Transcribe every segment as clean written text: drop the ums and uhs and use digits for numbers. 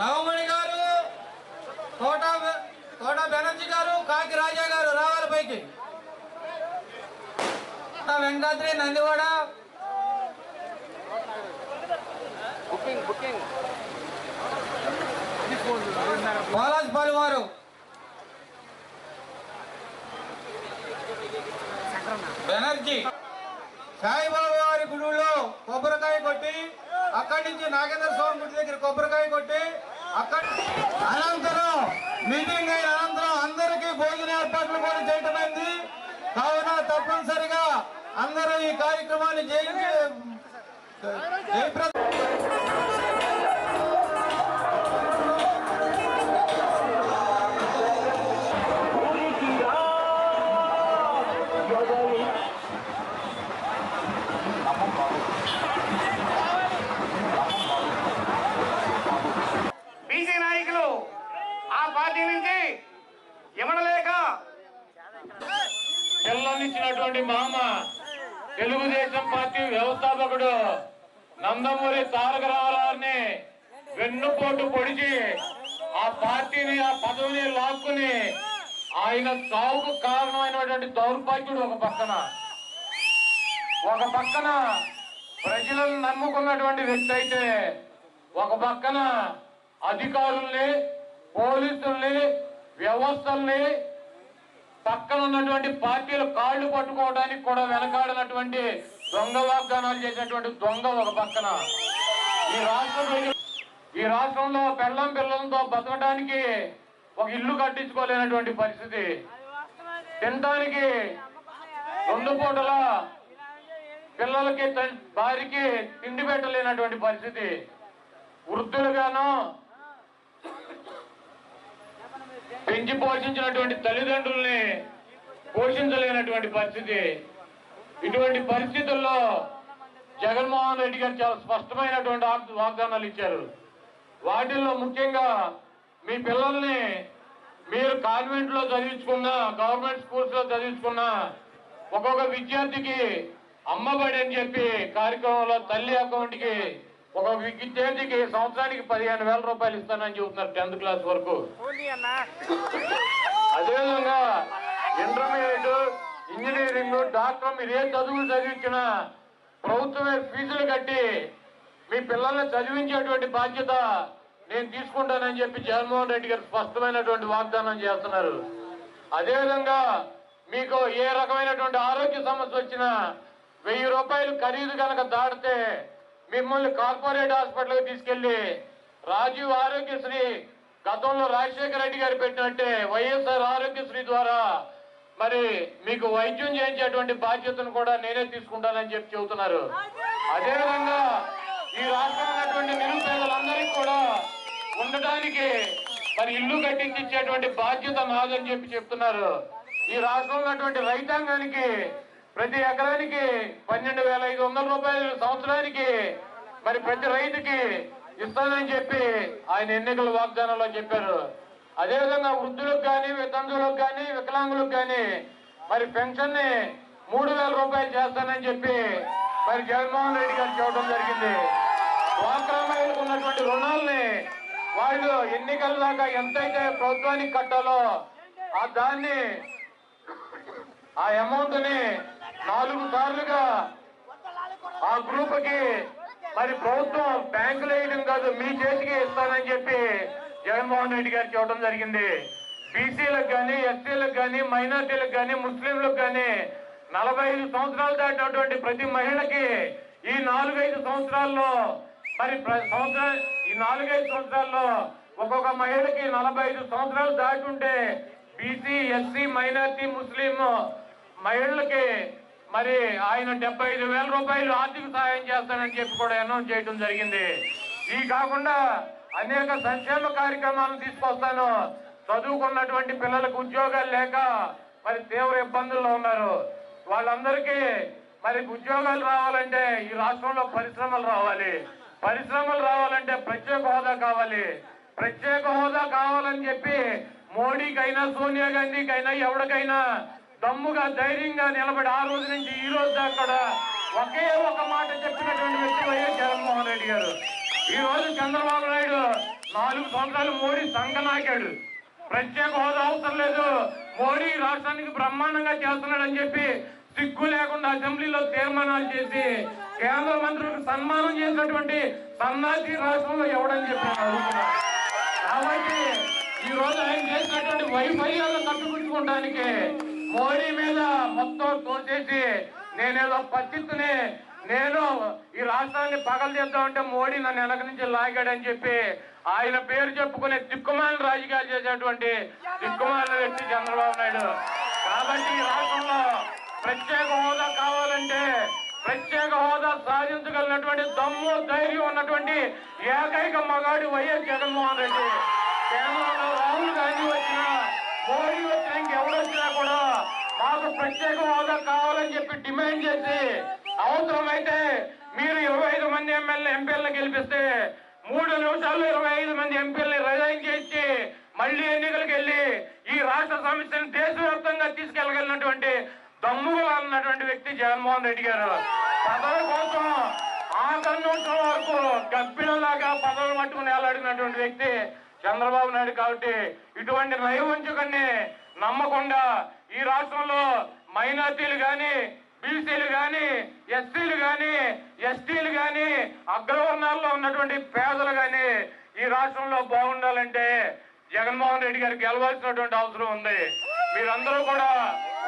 నవమణి గారు, కోట బెనర్జీ గారు, కాకి రాజా గారు రావాలి పైకి. వెంకటాద్రి నందివాడ, బాలాజీపాలి వారు, బెనర్జీ సాయిబాబా వారి గుడిలో కొబ్బరికాయ కొట్టి, అక్కడి నుంచి నాగేంద్ర స్వామి గుడి దగ్గర కొబ్బరికాయ కొట్టి, అనంతరం మీటింగ్ అయిన అనంతరం అందరికీ భోజన ఏర్పాట్లు కూడా చేయటమైంది. కావున తప్పనిసరిగా అందరూ ఈ కార్యక్రమాన్ని బీసీ నాయకులు ఆ పార్టీ నుంచి ఇవ్వడలేక పిల్లనిచ్చినటువంటి మామ తెలుగుదేశం పార్టీ వ్యవస్థాపకుడు నందమూరి తారక రామారావుని వెన్నుపోటు పొడిచి ఆ పార్టీని ఆ పదవిని లాక్కుని ఆయన చావుకు కారణమైనటువంటి దౌర్భాగ్యుడు ఒక పక్కన ప్రజలను నమ్ముకున్నటువంటి వ్యక్తి అయితే, ఒక పక్కన అధికారుల్ని, పోలీసుల్ని, వ్యవస్థల్ని, పక్కన ఉన్నటువంటి పార్టీలు కాళ్లు పట్టుకోవడానికి కూడా వెనకాడినటువంటి దొంగ వాగ్దానాలు చేసినటువంటి దొంగ ఒక పక్కన. ఈ రాష్ట్రంలో పెళ్ళం పిల్లలతో బతకడానికి ఒక ఇల్లు కట్టించుకోలేనటువంటి పరిస్థితి, తినడానికి 2 పూటల పిల్లలకి భార్యకి తిండి పెట్టలేనటువంటి పరిస్థితి, వృద్ధులుగాను పెంచి పోషించినటువంటి తల్లిదండ్రుల్ని పోషించలేనటువంటి పరిస్థితి. ఇటువంటి పరిస్థితుల్లో జగన్మోహన్ రెడ్డి గారు చాలా స్పష్టమైనటువంటి వాగ్దానాలు ఇచ్చారు. వాటిల్లో ముఖ్యంగా మీ పిల్లల్ని మీరు కాన్వెంట్ లో చదివించుకున్నా, గవర్నమెంట్ స్కూల్స్ లో చదివించుకున్నా ఒక్కొక్క విద్యార్థికి అమ్మబడి అని చెప్పి కార్యక్రమంలో తల్లి అకౌంట్ కి ఒక్కొక్క విద్యార్థికి సంవత్సరానికి 15,000 రూపాయలు ఇస్తానని చెబుతున్నారు 10th క్లాస్ వరకు. అదేవిధంగా ఇంటర్మీడియట్, ఇంజనీరింగ్, డాక్టర్ మీరు ఏ చదువులు చదివించినా ప్రభుత్వమే ఫీజులు కట్టి మీ పిల్లల్ని చదివించేటువంటి బాధ్యత నేను తీసుకుంటానని చెప్పి జగన్మోహన్ రెడ్డి గారు స్పష్టమైనటువంటి వాగ్దానం చేస్తున్నారు. అదేవిధంగా మీకు ఏ రకమైనటువంటి ఆరోగ్య సమస్య వచ్చినా 1000 రూపాయలు ఖరీదు కనుక దాటితే మిమ్మల్ని కార్పొరేట్ హాస్పిటల్కి తీసుకెళ్లి రాజీవ్ ఆరోగ్యశ్రీ గతంలో రాజశేఖర రెడ్డి గారు పెట్టినట్టే వైఎస్ఆర్ ఆరోగ్యశ్రీ ద్వారా మరి మీకు వైద్యం చేయించేటువంటి బాధ్యతను కూడా నేనే తీసుకుంటానని చెప్పి చెబుతున్నారు. అదేవిధంగా ఈ రాష్ట్రంలో ఉన్నటువంటి నిరుపేదలందరికీ కూడా ఉండటానికి మరి ఇల్లు కట్టించేటువంటి బాధ్యత నాదని చెప్పి చెప్తున్నారు. ఈ రాష్ట్రంలో ఉన్నటువంటి రైతాంగానికి ప్రతి ఎకరానికి 12,500 రూపాయలు సంవత్సరానికి మరి ప్రతి రైతుకి ఇస్తానని చెప్పి ఆయన ఎన్నికల వాగ్దానంలో చెప్పారు. అదేవిధంగా వృద్ధులకు కానీ, వితంతువులకు కానీ, వికలాంగులకు కానీ మరి పెన్షన్ ని 3,000 రూపాయలు చేస్తానని చెప్పి మరి జగన్మోహన్ రెడ్డి గారు చెప్పడం జరిగింది. డ్వాక్రా మహిళలకు ఉన్నటువంటి రుణాలని వాళ్ళు ఎన్నికల దాకా ఎంతైతే ప్రభుత్వానికి కట్టాలో దాన్ని ఆ అమౌంట్ ని 4 సార్లుగా ఆ గ్రూప్ కి మరి ప్రభుత్వం బ్యాంకులు వేయడం కాదు, మీ చేతికి ఇస్తానని చెప్పి జగన్మోహన్ రెడ్డి గారు చెప్పడం జరిగింది. బీసీలకు కానీ, ఎస్సీలకు కానీ, మైనార్టీలకు కానీ, ముస్లింలకు కానీ 45 సంవత్సరాలు దాటినటువంటి ప్రతి మహిళకి ఈ 4-5 సంవత్సరాల్లో మరి ఈ 4-5 సంవత్సరాల్లో ఒక్కొక్క మహిళకి 45 సంవత్సరాలు దాటి ఉంటే బీసీ, ఎస్సీ, మైనార్టీ, ముస్లిం మహిళలకి మరి ఆయన 75,000 రూపాయలు ఆర్థిక సహాయం చేస్తానని చెప్పి కూడా అనౌన్స్ చేయడం జరిగింది. ఈ కాకుండా అనేక సంక్షేమ కార్యక్రమాలను తీసుకొస్తాను. చదువుకున్నటువంటి పిల్లలకు ఉద్యోగాలు లేక మరి తీవ్ర ఇబ్బందుల్లో ఉన్నారు. వాళ్ళందరికీ మరి ఉద్యోగాలు రావాలంటే ఈ రాష్ట్రంలో పరిశ్రమలు రావాలి. పరిశ్రమలు రావాలంటే ప్రత్యేక హోదా కావాలి. ప్రత్యేక హోదా కావాలని చెప్పి మోడీకైనా, సోనియా గాంధీకైనా, ఎవరికైనా దమ్ముగా ధైర్యంగా నిలబడి ఆ రోజు నుంచి ఈ రోజు దాకా కూడా ఒకే ఒక మాట చెప్పినటువంటి వ్యక్తి వైఎస్ జగన్మోహన్ రెడ్డి గారు. ఈ రోజు చంద్రబాబు నాయుడు 4 సంవత్సరాలు మోడీ సంకనాకాడు. ప్రత్యేక హోదా అవసరం లేదు, మోడీ రాష్ట్రానికి బ్రహ్మాండంగా చేస్తున్నాడని చెప్పి సిగ్గు లేకుండా అసెంబ్లీలో తీర్మానాలు చేసి కేంద్ర మంత్రులకు సన్మానం చేసినటువంటి సన్నాసి రాష్ట్రంలో ఎవడని చెప్పి అడుగుతున్నారు. కాబట్టి ఈ రోజు ఆయన చేసినటువంటి వైఫల్యాలను కట్టుకుంటుకోవడానికి మోడీ మీద మొత్తం తోచేసి నేనేదో పచ్చిత్తుని నేను ఈ రాష్ట్రాన్ని పగలు చేద్దామంటే మోడీ నన్ను వెనక నుంచి లాగాడని చెప్పి ఆయన పేరు చెప్పుకునే దిక్కుమాలిన రాజకీయాలు చేసేటువంటి దిక్కుమాలిన వ్యక్తి చంద్రబాబు నాయుడు. కాబట్టి ఈ రాష్ట్రంలో ప్రత్యేక హోదా కావాలంటే ప్రత్యేక హోదా సాధించగలిగినటువంటి దమ్ము ధైర్యం ఉన్నటువంటి ఏకైక మగాడు వైఎస్ జగన్మోహన్ రెడ్డి. కేంద్రంలో రాహుల్ గాంధీ వచ్చినా మోడీ వచ్చినా ఇంకెవరు వచ్చినా కూడా మాకు ప్రత్యేక హోదా కావాలని చెప్పి డిమాండ్ చేసి అవసరమైతే మీరు 25 మంది ఎంపీలను గెలిపిస్తే 3 నిమిషాల్లో 25 మంది ఎంపీలని రిజైన్ చేసి మళ్ళీ ఎన్నికలకు వెళ్ళి ఈ రాష్ట్ర సమస్యను దేశవ్యాప్తంగా తీసుకెళ్లగలిగినటువంటి దమ్ముగా ఉన్నటువంటి వ్యక్తి జగన్మోహన్ రెడ్డి గారు. పదవి కోసం ఆఖరి నిమిషం వరకు గబ్బిలలాగా పదవులు పట్టుకుని వేలాడినటువంటి వ్యక్తి చంద్రబాబు నాయుడు. కాబట్టి ఇటువంటి నైవంచుకన్ని నమ్మకుండా ఈ రాష్ట్రంలో మైనార్టీలు కానీ, బీసీలు కానీ, ఎస్సీలు కానీ, ఎస్టీలు కానీ, అగ్రవర్ణాల్లో ఉన్నటువంటి పేదలు కానీ ఈ రాష్ట్రంలో బాగుండాలంటే జగన్మోహన్ రెడ్డి గారికి గెలవాల్సినటువంటి అవసరం ఉంది. మీరందరూ కూడా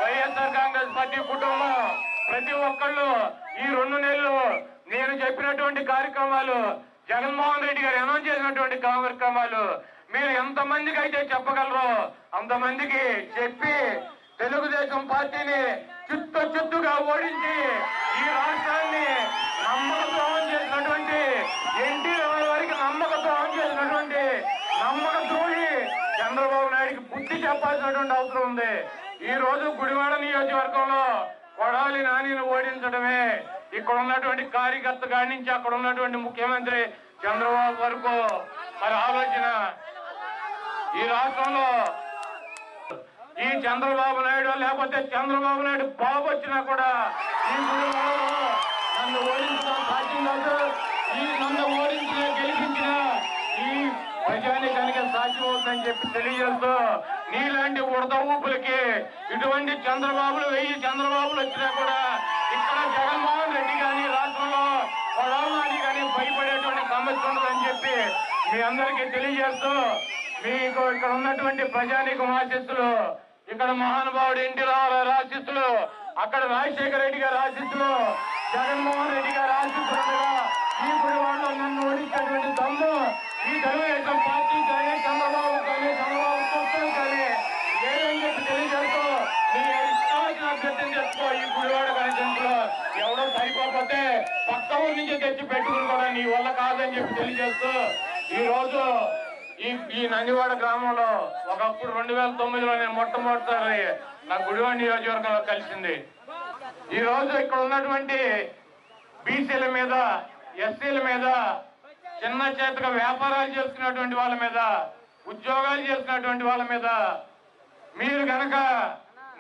వైఎస్ఆర్ కాంగ్రెస్ పార్టీ కుటుంబం ప్రతి ఒక్కళ్ళు ఈ 2 నెలలు నేను చెప్పినటువంటి కార్యక్రమాలు, జగన్మోహన్ రెడ్డి గారు అనౌన్స్ చేసినటువంటి కార్యక్రమాలు మీరు ఎంతమందికి అయితే చెప్పగలరో అంతమందికి చెప్పి తెలుగుదేశం పార్టీని చిత్తుగా ఓడించి ఈ రాష్ట్రాన్ని నమ్మకద్రోహం చేసినటువంటి ఎన్టీ వారికి నమ్మకద్రోహం చేసినటువంటి నమ్మక ద్రోహి చంద్రబాబు నాయుడికి బుద్ధి చెప్పాల్సినటువంటి అవసరం ఉంది. ఈ రోజు గుడివాడ నియోజకవర్గంలో కొడాలి నానిని ఓడించడమే ఇక్కడ ఉన్నటువంటి కార్యకర్త కాడి నుంచి అక్కడ ఉన్నటువంటి ముఖ్యమంత్రి చంద్రబాబు వరకు మరి ఆలోచన. ఈ రాష్ట్రంలో ఈ చంద్రబాబు నాయుడు లేకపోతే చంద్రబాబు నాయుడు బాబు వచ్చినా కూడా ఈ గుడివాడలో నన్ను ఓడించడం సాధ్యం కాదు. ఈ నన్ను ఓడించిన గెలిపించిన ఈ ప్రజానికానికి సాధ్యం అవుతుందని చెప్పి తెలియజేస్తూ నీలాంటి ఉడత ఊపులకి ఇటువంటి చంద్రబాబులు 1000 చంద్రబాబులు వచ్చినా కూడా ఇక్కడ జగన్మోహన్ రెడ్డి కానీ రాష్ట్రంలో కొడాలి కానీ భయపడేటువంటి సమస్య ఉండదని చెప్పి మీ అందరికీ తెలియజేస్తూ మీకు ఇక్కడ ఉన్నటువంటి ప్రజానికం ఆశిస్తులు, ఇక్కడ మహానుభావుడు ఎన్టీ రామారావు ఆశిస్తులు, అక్కడ రాజశేఖర రెడ్డి గారి ఆశిస్తులు, జగన్మోహన్ రెడ్డి గారి ఆశిస్తులుగా ఈ గుడివాడలో నన్ను ఓడించేటువంటి దమ్ము ఈ తెలుగుదేశం పార్టీ కానీ చంద్రబాబు కానీ చంద్రబాబు కూర్చొని కానీ లేదని చెప్పి తెలియజేస్తూ మీ ఇష్టమైన అభ్యర్థం చేసుకో. ఈ గుడివాడ కార్యక్రమంలో ఎవడో సరిపోతే పక్క ఊరి నుంచి తెచ్చి పెట్టుకుని కూడా నీ వల్ల కాదని చెప్పి తెలియజేస్తూ ఈ రోజు ఈ నందివాడ గ్రామంలో ఒకప్పుడు 2009లో నేను మొట్టమొదటిసారి నా గుడివాడ నియోజకవర్గంలో కలిసింది. ఈ రోజు ఇక్కడ ఉన్నటువంటి బీసీల మీద, ఎస్సీల మీద, చిన్న చేతగా వ్యాపారాలు చేసుకున్నటువంటి వాళ్ళ మీద, ఉద్యోగాలు చేస్తున్నటువంటి వాళ్ళ మీద మీరు కనుక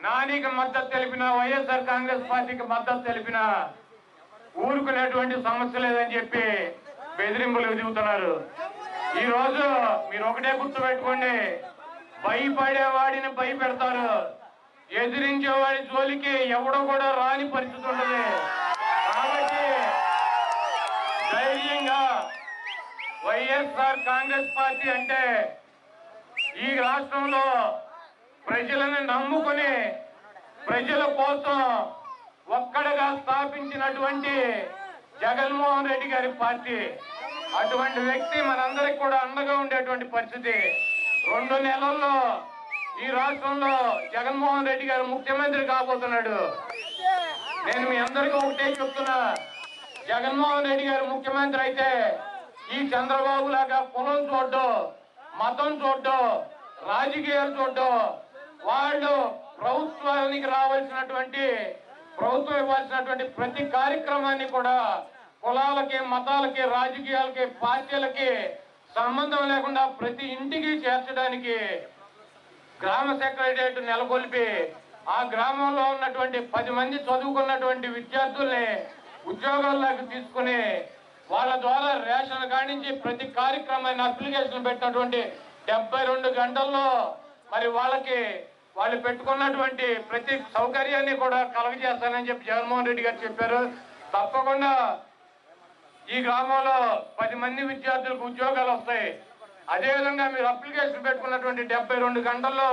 నానికి మద్దతు తెలిపిన, వైఎస్ఆర్ కాంగ్రెస్ పార్టీకి మద్దతు తెలిపిన ఊరుకునేటువంటి సమస్య లేదని చెప్పి బెదిరింపులు దిగుతున్నారు. ఈ రోజు మీరు ఒకటే గుర్తు పెట్టుకోండి, భయపడేవాడిని భయపెడతారు, ఎదిరించేవాడి జోలికి ఎవడో కూడా రాని పరిస్థితి ఉంటుంది. కాబట్టి ధైర్యంగా వైఎస్ఆర్ కాంగ్రెస్ పార్టీ అంటే ఈ రాష్ట్రంలో ప్రజలను నమ్ముకుని ప్రజల కోసం ఒక్కడగా స్థాపించినటువంటి జగన్మోహన్ రెడ్డి గారి పార్టీ. అటువంటి వ్యక్తి మనందరికి కూడా అండగా ఉండేటువంటి పరిస్థితి. 2 నెలల్లో ఈ రాష్ట్రంలో జగన్మోహన్ రెడ్డి గారు ముఖ్యమంత్రి కాబోతున్నాడు. నేను మీ అందరికీ ఒకటే చెప్తున్నా, జగన్మోహన్ రెడ్డి గారు ముఖ్యమంత్రి అయితే ఈ చంద్రబాబు లాగా కులం చూడ్డం, మతం చూడ్డం, రాజకీయాలు చూడ్డం, వాళ్ళు ప్రభుత్వానికి రావాల్సినటువంటి ప్రభుత్వం ఇవ్వాల్సినటువంటి ప్రతి కార్యక్రమాన్ని కూడా కులాలకి, మతాలకి, రాజకీయాలకి, పార్టీలకి సంబంధం లేకుండా ప్రతి ఇంటికి చేర్చడానికి గ్రామ సెక్రటరియట్ నెలకొల్పి ఆ గ్రామంలో ఉన్నటువంటి 10 మంది చదువుకున్నటువంటి విద్యార్థుల్ని ఉద్యోగాల్లోకి తీసుకుని వాళ్ళ ద్వారా రేషన్ కాడి నుంచి ప్రతి కార్యక్రమాన్ని అప్లికేషన్ పెట్టినటువంటి 72 గంటల్లో మరి వాళ్ళు పెట్టుకున్నటువంటి ప్రతి సౌకర్యాన్ని కూడా కలగజేస్తానని చెప్పి జగన్మోహన్ రెడ్డి గారు చెప్పారు. తప్పకుండా ఈ గ్రామంలో 10 మంది విద్యార్థులకు ఉద్యోగాలు వస్తాయి. అదేవిధంగా మీరు అప్లికేషన్ పెట్టుకున్నటువంటి 72 గంటల్లో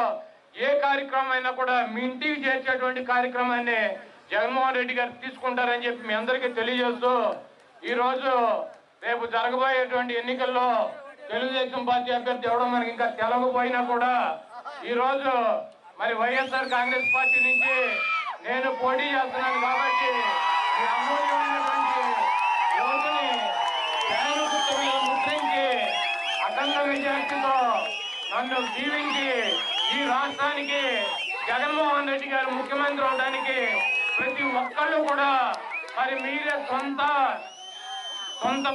ఏ కార్యక్రమం అయినా కూడా మీ ఇంటికి చేర్చేటువంటి కార్యక్రమాన్ని జగన్మోహన్ రెడ్డి గారు తీసుకుంటారని చెప్పి మీ అందరికీ తెలియజేస్తూ ఈరోజు రేపు జరగబోయేటువంటి ఎన్నికల్లో తెలుగుదేశం పార్టీ అభ్యర్థి ఎవడో మనకి ఇంకా తెలవకపోయినా కూడా ఈరోజు మరి వైఎస్ఆర్ కాంగ్రెస్ పార్టీ నుంచి నేను పోటీ చేస్తున్నాను కాబట్టి ఈ అమూల్యమైనటువంటి ఓటుని ఫ్యాను గుర్తు మీద ముద్రించి అఖండ విజయాలతో నన్ను దీవించి ఈ రాష్ట్రానికి జగన్మోహన్ రెడ్డి గారు ముఖ్యమంత్రి అవడానికి ప్రతి ఒక్కళ్ళు కూడా మరి మీరే సొంత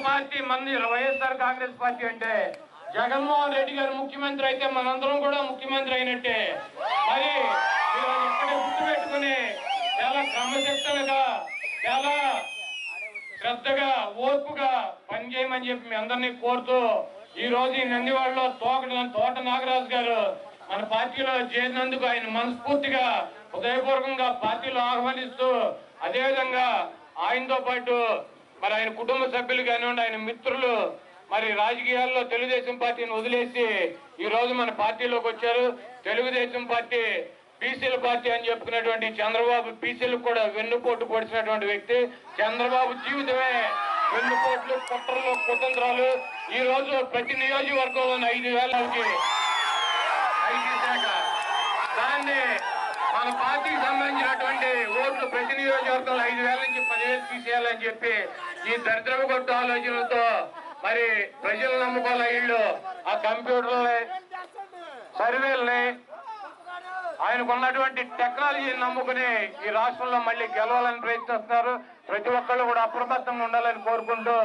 పార్టీ మంది వైఎస్ఆర్ కాంగ్రెస్ పార్టీ అంటే జగన్మోహన్ రెడ్డి గారు ముఖ్యమంత్రి అయితే మనందరం కూడా ముఖ్యమంత్రి అయినట్టే. మరి మీరు ఎక్కడ గుర్తు పెట్టుకుని చాలా క్రమశిక్షణగా చాలా శ్రద్ధగా ఓర్పుగా పనిచేయమని చెప్పి మీ అందరినీ కోరుతూ ఈ రోజు ఈ నందివాడలో తోట నాగరాజు గారు మన పార్టీలో చేరినందుకు ఆయన మనస్ఫూర్తిగా హృదయపూర్వకంగా పార్టీలో ఆహ్వానిస్తూ అదేవిధంగా ఆయనతో పాటు మరి ఆయన కుటుంబ సభ్యులు కానివ్వండి ఆయన మిత్రులు మరి రాజకీయాల్లో తెలుగుదేశం పార్టీని వదిలేసి ఈ రోజు మన పార్టీలోకి వచ్చారు. తెలుగుదేశం పార్టీ బీసీల పార్టీ అని చెప్పుకున్నటువంటి చంద్రబాబు బీసీలకు కూడా వెన్నుపోటు పొడిచినటువంటి వ్యక్తి. చంద్రబాబు జీవితమే వెన్నుపోట్లు కుట్రలు కుతంత్రాలు. ఈ రోజు ప్రతి నియోజకవర్గంలోని 5,000కి ఐటీ శాఖ దాన్ని మన పార్టీకి సంబంధించినటువంటి ఓట్లు ప్రతి నియోజకవర్గంలో 5,000 నుంచి 10,000 తీసేయాలని చెప్పి ఈ దరిద్రపు కొట్టు ఆలోచనలతో మరి ప్రజలు నమ్ముకోలే వీళ్ళు ఆ కంప్యూటర్లని సర్వేలని ఆయనకున్నటువంటి టెక్నాలజీని నమ్ముకుని ఈ రాష్ట్రంలో మళ్ళీ గెలవాలని ప్రయత్నిస్తున్నారు. ప్రతి ఒక్కళ్ళు కూడా అప్రమత్తంగా ఉండాలని కోరుకుంటూ